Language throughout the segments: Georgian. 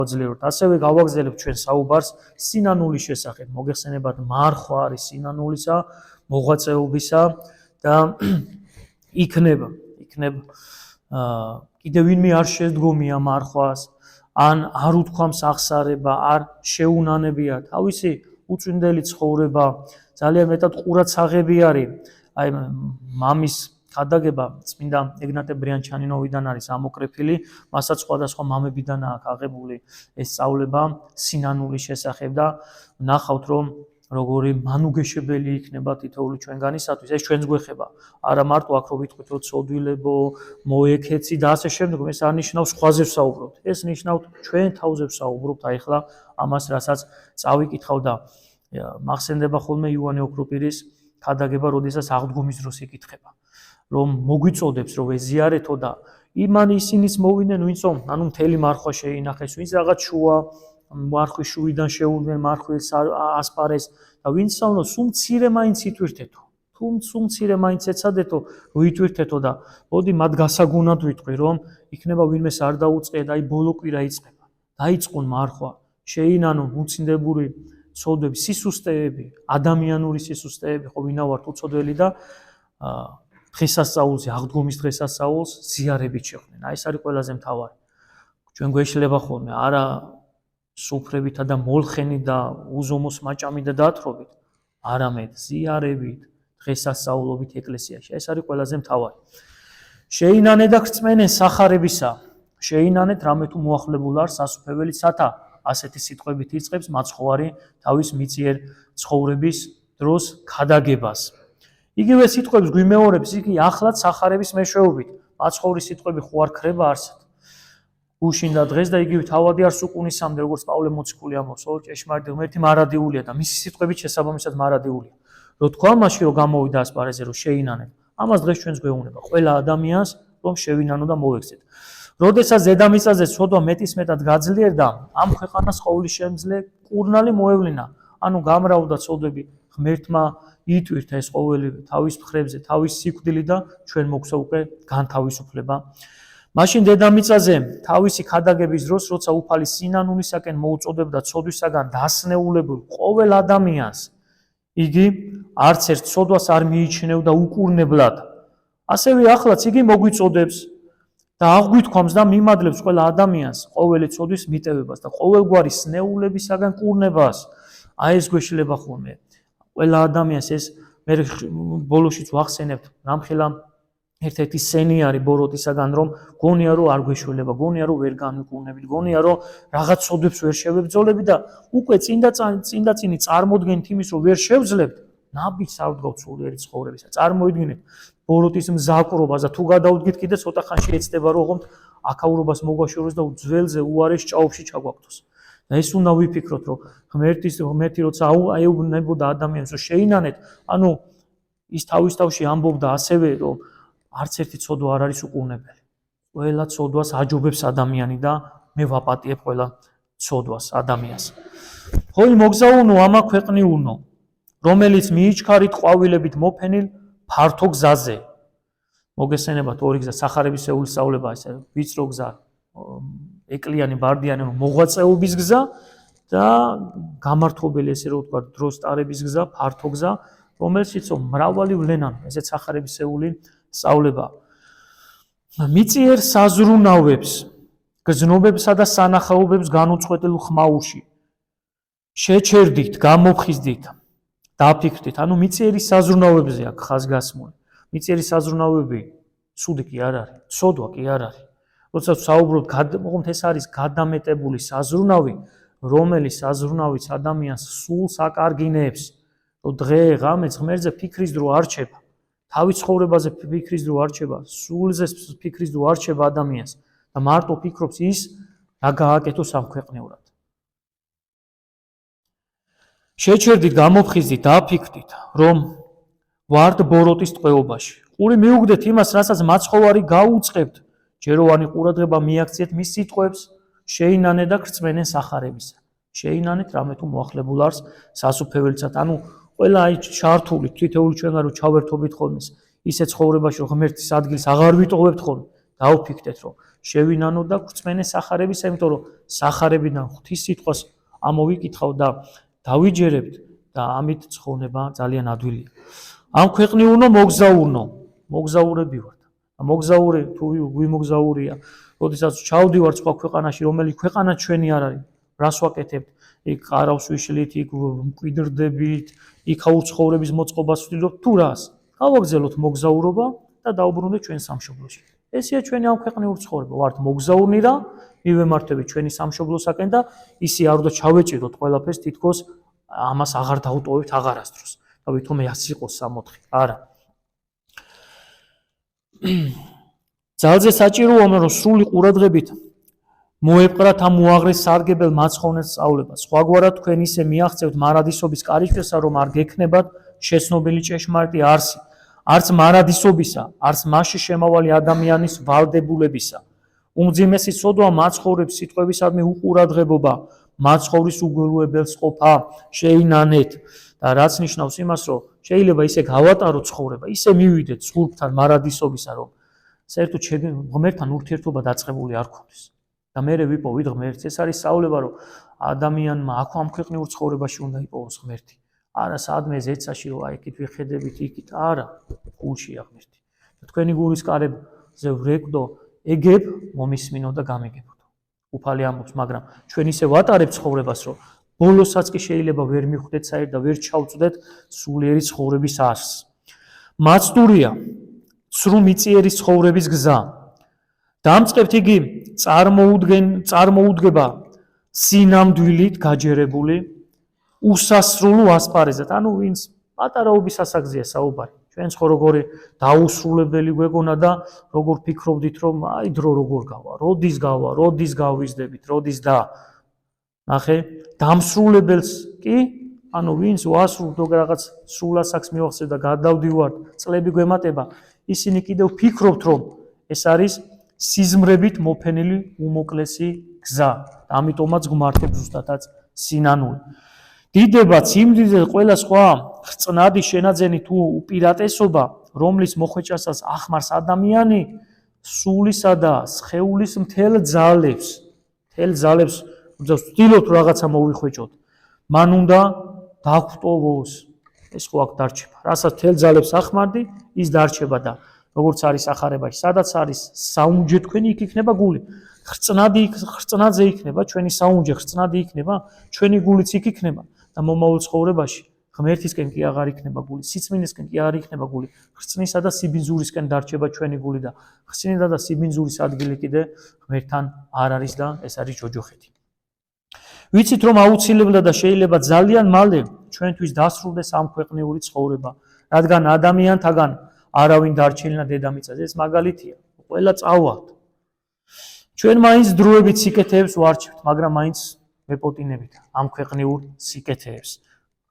ვაძლიეროთ. ასევე გავაგზავნებთ ჩვენ საუბარს სინანულის შესახებ. მოგეხსენებათ, მარხვა არის სინანულისა, მოღვაწეობისა და იქნება კიდევ ვინმე არ შედგომია მარხვას, ან არ უთქვამს აღსარება, არ შეუნანებია თავისი უწმინდელი ცხოვრება, ძალიან მეტად ყურადსაღები არის. აი მამის ხადაგება წმინდა ეგნატე ბრიანჩანინოვიდან არის ამოკრეფილი, მასაც სხვადასხვა მამებიდან აქვს აღებული ეს სწავლება სინანულის შესახებ და ნახავთ რომ როგორი მანუგეშებელი იქნება თითოეული ჩვენგანისათვის, ეს ჩვენს გვეხება. არა მარტო აქ რო ვიტყვით რომ ცოდვილებო, მოექეცი და ასე შემდეგ, ეს არ ნიშნავს სხვაზე ვსაუბრობთ. ეს ნიშნავს ჩვენ თავზე ვსაუბრობთ აი ხლა ამას, რასაც წავიკითხავ და მახსენდება ხოლმე იოანე ოქროპირის ხადაგება, როდესაც აღდგომის დროს იკითხება. რომ მოგვიწოდებს რომ ეზიარეთო და იმან ისინიც მოვიდნენ, ვინც ანუ მთელი მარხვა შეინახეს, ვინც რაღაც შუა მარხვის შუიდან შეუდნენ მარხვილს ასპარეს და ვინც სამნო სულ მცირე მაინც იტვირთეთო. სულ მცირე მაინც ეცადეთო, რომ იტვირთეთო და მოდი მათ გასაგუნად ვიტყვი, რომ იქნება ვინმეს არ დაუწყია და აი ბოლო კვირა იწყება. დაიწყონ მარხვა, შეინანონ უცინდებული ცოდვები, სისუსტეები, ადამიანური სისუსტეები, ხო ვინა ვართ უცოდველი და დღესასწაულზე, აღდგომის დღესასწაულს ზიარებით შეხვდნენ. აი ეს არის ყველაზე მთავარი. ჩვენ გვეშლება ხოლმე არა სუფრებითა და მოლხენით და უზომოს მაჭამით და დათრობით, არამედ ზიარებით, დღესასწაულობით ეკლესიაში. ეს არის ყველაზე მთავარი. შეინანე და ხრწმენენ სახარებისა. შეინანეთ რამე თუ მოახლებულ არ სასუფეველი სათა. ასეთი სიტყვებით იწყებს მაცხოვარი თავის მიწიერ ცხოვრების დროს ქადაგებას. იგივე სიტყვებს გვიმეორებს იგი ახლაც სახარების მეშვეობით. მაცხოვრის სიტყვები ხო არ ქრება არსად. უშინდა დღეს და იგივე თავადი არ სუკუნისამდე, როგორც პავლე მოციქული ამბობს, ჭეშმარიტი ღმერთი მარადიულია და მისი სიტყვებით შესაბამისად მარადიულია. რო თქვა მაშინ რომ გამოვიდა ასპარეზე რომ შეინანეთ, ამას დღეს ჩვენს გვეუბნება ყველა ადამიანს რომ შევინანო და მოვექცეთ. როდესაც დედამიწაზე ცოდვა მეტისმეტად გაძლიერდა, ამ ქვეყანას ყოვლის შემძლე კურნალი მოევლინა, ანუ გამრავდა ცოდვები ღმერთმა იტვირთა ეს ყოველი თავის მხრებზე, თავის სიკვდილი და ჩვენ მოგვცა უკვე განთავისუფლება. მაშინ დედამიწაზე თავისი ქადაგების დროს, როცა უფალი სინანულისაკენ მოუწოდებდა ცოდვისაგან დასნეულებულ ყოველ ადამიანს, იგი არც ერთ ცოდვას არ მიიჩნევდა უკურნებლად. ასევე ახლაც იგი მოგვიწოდებს და აღგვითქვამს და მიმადლებს ყველა ადამიანს ყოველი ცოდვის მიტევებას და ყოველგვარი სნეულებისაგან კურნებას. აი ეს გვეშლება ხოლმე. ყველა ადამიანს ეს მე ბოლოშიც ვახსენებთ რამხელა ერთ-ერთი სენი არის ბოროტისაგან რომ გონია რომ არ გვეშველება, გონია რომ ვერ განვიკურნებით, გონია რომ რაღაც ცოდვებს ვერ შევებრძოლებით და უკვე წინდაწინი წარმოდგენით იმის რომ ვერ შევძლებთ, ნაბიჯს არ ვდგავთ სულიერი ცხოვრებისა. წარმოიდგინეთ ბოროტის მზაკრობას და თუ გადავდგით კიდე ცოტა ხანში ეცდება რომ ოღონდ აქაურობას მოგვაშოროს და ძველზე უარეს ჭაობში ჩაგვაკეთოს. და ეს უნდა ვიფიქროთ რომ ღმერთი როცა აეუბნებოდა ადამიანს რომ შეინანეთ, ანუ ის თავის თავში ამბობდა ასევე რომ არც ერთი ცოდვა არ არის უკურნებელი. ყველა ცოდვას აჯობებს ადამიანი და მე ვაპატიებ ყველა ცოდვას ადამიანს. ხოლმე მოგზაუნო ამა ქვეყნიუნო, რომელიც მიიჩქარით ყვავილებით მოფენილ ფართო გზაზე. მოგესენებათ ორი გზა, სახარებისეული სწავლება, ესე ვიწრო გზა, ეკლიანი ბარდიანი მოღვაწეობის გზა და გამართობელი ესე რომ ვთქვა დროს ტარების გზა, ფართო გზა, რომელშიც მრავალი ვლენან, ესეც სახარებისეული სწავლება. მიწიერ საზრუნავებს, გზნობებსა და სანახაობებს განუწყვეტილ ხმაურში. შეჩერდით, გამოფხიზდით, დაფიქრდით, ანუ მიწიერი საზრუნავებზე აქვს ხაზგასმული. მიწიერი საზრუნავები ცუდი კი არ არის, ცოდვა კი არ არის. როცა საუბრობთ, მოკლედ ეს არის გადამეტებული საზრუნავი, რომელიც საზრუნავიც ადამიანს სულს აკარგინებს, რომ დღე ღამე ღმერთზე ფიქრის დრო არ რჩება. თავის ცხოვრებაზე ფიქრის დრო არ რჩება, სულზე ფიქრის დრო არ რჩება ადამიანს და მარტო ფიქრობს ის, რა გააკეთოს სამქვეყნიურად. შეჩერდით, გამოფხიზდით, დაფიქრდით, რომ ვართ ბოროტის ტყვეობაში. ყური მიუგდეთ იმას, რასაც მაცხოვარი გაუწყებთ, ჯეროვანი ყურადღება მიაქციეთ მის სიტყვებს, შეინანე და ხრწმენენ სახარებისა. შეინანეთ რამე თუ მოახლებულ არს სასუფეველიცად, ანუ ყველა აი ჩართული თითოეული ჩვენგან რომ ჩავერთობით ხოლმე ისე ცხოვრებაში რომ ღმერთის ადგილს აღარ ვიტოვებთ ხოლმე, დავფიქრდეთ რომ შევინანო და გვწმენე სახარებისა, იმიტომ რომ სახარებიდან ღვთის სიტყვას ამოვიკითხავ და დავიჯერებთ და ამით ცხოვრება ძალიან ადვილია. ამ ქვეყნიურნო მოგზაურნო, მოგზაურები ვართ. მოგზაური თუ ვიმოგზაურია, როდესაც ჩავდივართ სხვა ქვეყანაში, რომელი ქვეყანა ჩვენი არ არის, რას ვაკეთებთ? იქ ყარავს ვიშლით, იქ მკვიდრდებით, იქ აუცხოვრების მოწყობას ვცდილობთ თუ რას? გავაგზავნოთ მოგზაურობა და დავბრუნდეთ ჩვენ სამშობლოში. ესეა ჩვენი ამ ქვეყნიურ ცხოვრება. ვართ მოგზაურნი და მივემართებით ჩვენი სამშობლოსაკენ და ისე არ უნდა ჩავეჭიროთ ყველაფერს თითქოს ამას აღარ დავტოვებთ აღარასდროს. და ვითომ ეს იყოს 64. არა. ძალზე საჭიროა რომ სრული ყურადღებით მოეპყრათ ამ უაღრეს სარგებელ მაცხოვნელ სწავლებას. სხვაგვარად თქვენ ისე მიაღწევთ მარადისობის კარიშესა, რომ არ გექნებათ შეცნობილი ჭეშმარიტი არსი, არც მარადისობისა, არც მასში შემავალი ადამიანის ვალდებულებისა. უმძიმესი ცოდვა მაცხოვრებს სიტყვებისადმი უყურადღებობა, მაცხოვრის უგულუებელს ყოფა შეინანეთ და რაც ნიშნავს იმას, რომ შეიძლება ისე გავატაროთ ცხოვრება, ისე მივიდეთ სულთან მარადისობისა, რომ საერთოდ ღმერთთან ურთიერთობა დაწყებული არ გქონდეს. და მე ვიპოვით ღმერთს. ეს არის სწავლება, რომ ადამიანმა აქ ამ ქვეყნიურ ცხოვრებაში უნდა იპოვოს ღმერთი. არა სადმე ზეცაში რომ აი იქით ვიხედებით იქით, არა, გულშია ღმერთი. და თქვენი გულის კარებზე ვრეკვდო, ეგებ მომისმინო და გამიგებოდო. უფალი ამბობს, მაგრამ ჩვენ ისე ვატარებთ ცხოვრებას, რომ ბოლოსაც კი შეიძლება ვერ მიხვდეთ საერთოდ და ვერ ჩავწვდეთ სულიერი ცხოვრების არსს. მაცდურია ცრუ მიწიერის ცხოვრების გზა. დამწყებთ იგი წარმოუდგება სინამდვილით გაჯერებული უსასრულო ასპარეზად. ანუ ვინც პატარაობის ასაგზია საუბარი. ჩვენც ხო როგორი დაუსრულებელი გვეგონა და როგორ ფიქრობდით რომ აი დრო როგორ გავა, როდის გავიზდებით, როდის და ნახე, დამსრულებელს კი, ანუ ვინც უასრულო რაღაც სრულ ასაკს მივახცევ და გადავდივართ, წლები გვემატება, ისინი კიდევ ფიქრობთ რომ ეს არის სიზმრებით მოფენილი უმოკლესი გზა. ამიტომაც გმართობ ზუსტადაც სინანული. დიდება, სიმდიდრე, ყველა სხვა ხრწნადი შენაძენი თუ უპირატესობა, რომლის მოხვეჭასაც ახმარს ადამიანი, სულისა და სხეულის მთელ ძალებს ვცდილობთ რაღაცა მოვიხვეჭოთ. მან უნდა დაგვტოვოს. ეს ხო აქ დარჩება. რასაც მთელ ძალებს ახმარდი, ის დარჩება და როგორც არის ახარებაში, სადაც არის საუნჯე თქვენი, იქ იქნება გული. ხრწნადზე იქნება ჩვენი საუნჯე, ხრწნადი იქნება, ჩვენი გულიც იქ იქნება და მომავალ ცხოვრებაში ღმერთისკენ კი აღარ იქნება გული, სიწმინდისკენ კი არ იქნება გული. ხრწნისა და სიბინძურისკენ დარჩება ჩვენი გული და ხრწნისა და სიბინძურის ადგილი კიდე ღმერთთან არ არის და ეს არის ჯოჯოხეთი. ვიცით რომ აუცილებლად და შეიძლება ძალიან მალე ჩვენთვის დასრულდეს ამ ქვეყნიური ცხოვრება, რადგან ადამიანთაგან არავინ დარჩენილა დედამიწაზე. ეს მაგალითია. ყველა წავალთ. ჩვენ მაინც დროებით სიკეთეებს ვარჩევთ, მაგრამ მაინც ვეპოტინებით ამ ქვეყნიურ სიკეთეებს.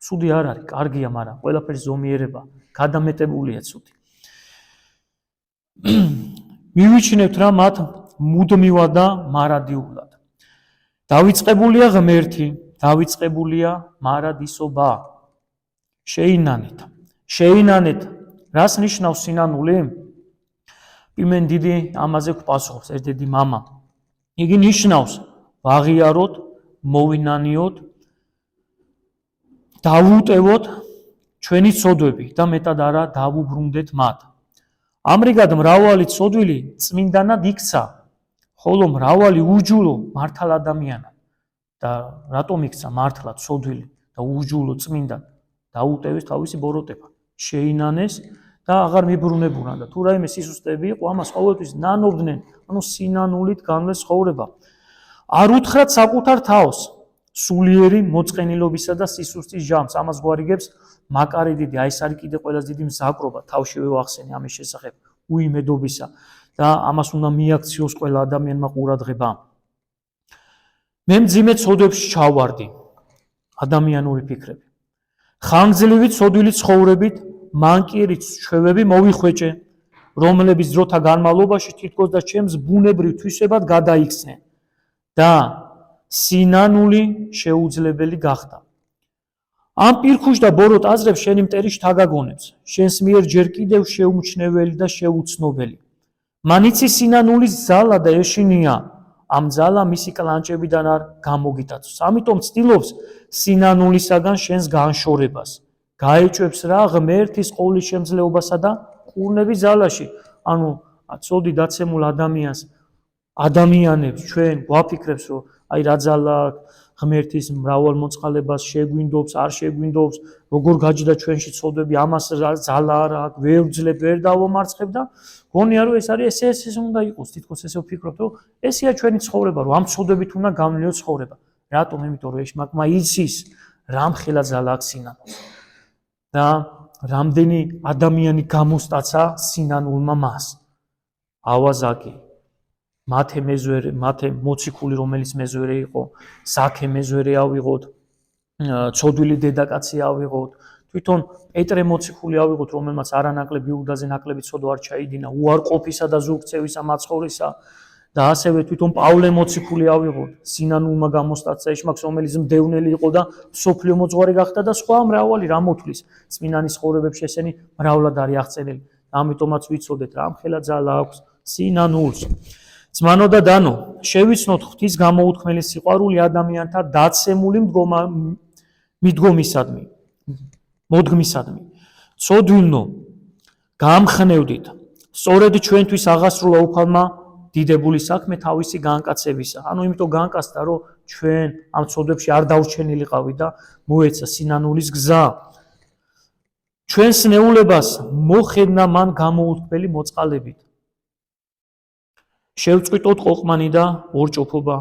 ცუდი არ არის, კარგია, მაგრამ ყველაფერს ზომიერება, გადამეტებულია ცუდი. მივიჩნევთ რა მათ მუდმივად და მარადიულად. დავიწყებულია ღმერთი, დავიწყებულია მარადისობა. შეინანეთ. რას ნიშნავს სინანული? პიმენ დიდი ამაზე გვპასუხობს, ეს დიდი მამა. იგი ნიშნავს ვაღიაროთ, მოვინანიოთ, დავუტევოთ ჩვენი ცოდვები და მეტად არა დავუბრუნდეთ მათ. ამრიგად მრავალი ცოდვილი წმინდანად იქცა, ხოლო მრავალი უჯულო მართალ ადამიანად. და რატომ იქცა მართლად ცოდვილი და უჯულო წმინდად? დაუტევეს თავისი ბოროტება, შეინანეს და აღარ მიბრუნებულა და თუ რაიმე სისუსტეები იყო, ამას ყოველთვის ნანობდნენ, ანუ სინანულით განვლეს ცხოვრება. არ უთხრათ საკუთარ თავს სულიერი მოწყენილობისა და სისუსტის ჟამს. ამას გვარიგებს მაკარი დიდი, აი ეს არის კიდე ყველაზე დიდი მზაკრობა, თავშივე ვახსენე ამის შესახებ, უიმედობისა და ამას უნდა მიაქციოს ყველა ადამიანმა ყურადღება. მე მძიმე ცოდვებში ჩავვარდი, ადამიანური ფიქრები. ხანგრძლივი ცოდვილი ცხოვრებით მანკიერი ჩვევები მოვიხვეჭე, რომლების დროთა განმავლობაში თითქოს და ჩემს ბუნებრივ თვისებად გადაიქცნენ და სინანული შეუძლებელი გახდა. ამ პირქუშ და ბოროტ აზრებს შენი მტერი შთაგაგონებს, შენს მიერ ჯერ კიდევ შეუმჩნეველი და შეუცნობელი. მანიცი სინანულის ძალა და ეშინია ამ ძალა მისი კლანჭებიდან არ გამოგიტაცოს. ამიტომ ცდილობს სინანულისაგან შენს განშორებას. გაეჭვებს რა ღმერთის ყოვლის შემძლეობასა და კურნების ძალაში. ანუ ცოდი დაცემულ ადამიანებს ჩვენ გვაფიქრებს რომ აი რა ძალა ღმერთის მრავალ მოწყალებას შეგვინდობს, არ შეგვინდობს, როგორ გაჯდა ჩვენში ცოდვები, ამას ძალა არ აქვს, ვერ ვძლებ, ვერ დავამარცხებ და გონია რომ ეს არის ეს უნდა იყოს, თითქოს ესე ვფიქრობთ, რომ ესეა ჩვენი ცხოვრება, რომ ამ ცოდვებით უნდა გამნიოთ ცხოვრება. რატომ? იმიტომ რომ ეს მაგმა იცის, რამხელა ძალა აქვს სინანულს. და რამდენი ადამიანი გამოსტაცა სინანულმა მას. ავაზაკი მათე მოციქული რომელიც მეზვერე იყო, ზაქე მეზვერე ავიღოთ, ცოდვილი დედაკაცი ავიღოთ, თვითონ პეტრე მოციქული ავიღოთ, რომელმაც არანაკლები იუდაზე ნაკლები ცოდვა არ ჩაიდინა, უარყოფისა და ზურგწევისა მაცხოვრისა და ასევე თვითონ პავლე მოციქული ავიღოთ, სინანულმა გამოსტაცა ეშმაკს, რომელიც მდევნელი იყო და სოფლიო მოძღვარი გახდა და სხვა მრავალი რა მოთulis. წმინდანის ცხოვრებებში ესენი მრავლად არის აღწერილი. ამიტომაც ვიცოდეთ, რამხელა ძალა აქვს სინანულს. ძმანო და დანო, შევიცნოთ ღვთის გამოუთქმელი სიყვარული ადამიანთა დაცემული მოდგმისადმი. ცოდვილნო, გამხნევდით, სწორედ ჩვენთვის აღასრულა უფალმა დიდებული საქმე თავისი განკაცებისა. ანუ იმიტომ განკაცდა, რომ ჩვენ ამ ცოდვებში არ დავრჩენილიყავით და მოეცა სინანულის გზა. ჩვენს ნეულებას მოხედნა მან გამოუთქმელი მოწყალებით. შევწყვიტოთ ყოყმანი და ორჭოფობა,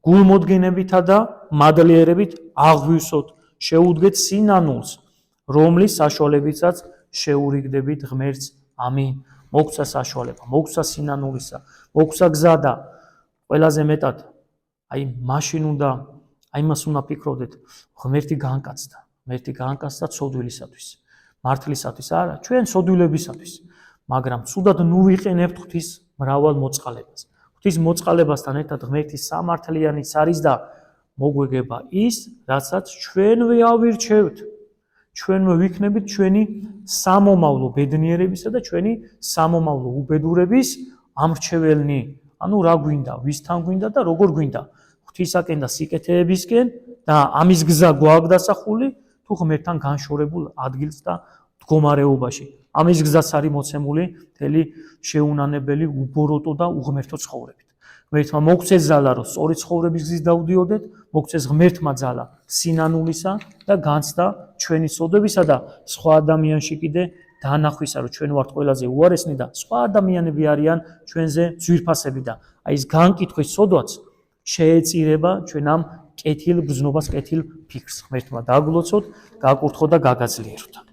გულმოდგენებითა და მადლიერებით აღვივსოთ, შეუდგეთ სინანულს, რომლის საშუალებითაც შეურიგდებით ღმერთს. ამინ. მოგცა საშუალება, მოგცა სინანულისა, მოგცა გზა და ყველაზე მეტად აი იმას უნდა ფიქრობდეთ, ღმერთი განკაცდა ცოდვილისათვის, მართლისათვის არა, ჩვენ ცოდვილებისათვის, მაგრამ ცუდად ნუ ვიყენებთ ღვთის მრავალ მოწყალებას. ღვთის მოწყალებასთან ერთად ღმერთის სამართლიანიც არის და მოგვეგება ის, რასაც ჩვენვე ავირჩევთ. ჩვენვე ვიქნებით ჩვენი სამომავლო ბედნიერებისა და ჩვენი სამომავლო უბედურების ამრჩეველნი. ანუ რა გვინდა, ვისთან გვინდა და როგორ გვინდა? ღვთისაკენ და სიკეთეებისკენ და ამის გზა გვაქვს დასახული თუ ღმერთთან განშორებულ ადგილს და მდგომარეობაში. ამის გზაც არის მოცემული მთელი შეუნანებელი, უბოროტო და უღმერთო ცხოვრებით. ღმერთმა მოგცეს ძალა, რომ სწორი ცხოვრების გზის დავდიოდეთ, მოგცეს ღმერთმა ძალა სინანულისა და განცდა ჩვენი ცოდვებისა და სხვა ადამიანში კიდე დაანახვისა, რომ ჩვენ ვართ ყველაზე უარესნი და სხვა ადამიანები არიან ჩვენზე ძვირფასები და აი ეს განკითხვის ცოდვაც შეეწირება ჩვენ ამ კეთილ გზნობას, კეთილ ფიქრს. ღმერთმა დაგლოცოთ, გაკურთხო და გაგაძლიეროთ.